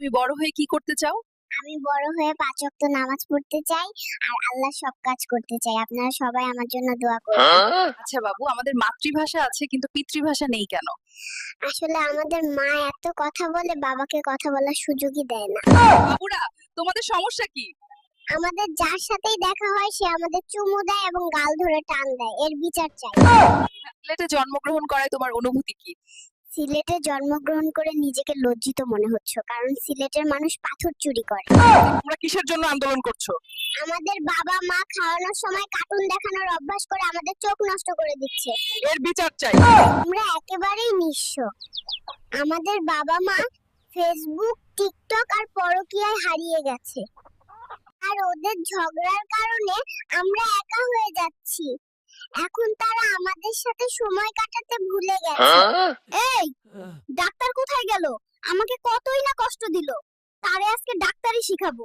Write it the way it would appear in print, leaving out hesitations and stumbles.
তুমি বড় হয়ে কি করতে চাও? আমি বড় হয়ে ৫ ওয়াক্ত নামাজ পড়তে চাই আর আল্লাহর সব কাজ করতে চাই। আপনারা সবাই আমার জন্য দোয়া করবেন। আচ্ছা বাবু, আমাদের মাতৃভাষা আছে কিন্তু পিতৃভাষা নেই কেন? আসলে আমাদের মা এত কথা বলে বাবাকে কথা বলার সুযোগই দেয় না। বাবুরা, তোমাদের সমস্যা কি? আমাদের যার সাথেই দেখা হয় সে আমাদের চুমু দেয় এবং গাল ধরে টান দেয়। এর বিচার চাই। সিলেটে জন্মগ্রহণ করায় তোমার অনুভূতি কি? সিলেটে জন্মগ্রহণ করে নিজেকে লজ্জিত মনে হচ্ছে, কারণ সিলেটের মানুষ পাথর চুরি করে। তোমরা কিসের জন্য আন্দোলন করছো? আমাদের বাবা মা খাওয়ানোর সময় কার্টুন দেখানোর অভ্যাস করে আমাদের চোখ নষ্ট করে দিচ্ছে। এর বিচার চাই। আমরা একেবারেই নিঃস্ব। আমাদের বাবা মা ফেসবুক, টিকটক আর পরকীয়ায় হারিয়ে গেছে। আর ওদের ঝগড়ার কারণে আমরা একা হয়ে যাচ্ছি। এখন তারা আমাদের সাথে সময় কাটাতে ভুলে গেছে। এই, ডাক্তার কোথায় গেল? আমাকে কতই না কষ্ট দিল। তারে আজকে ডাক্তারি শিখাবো।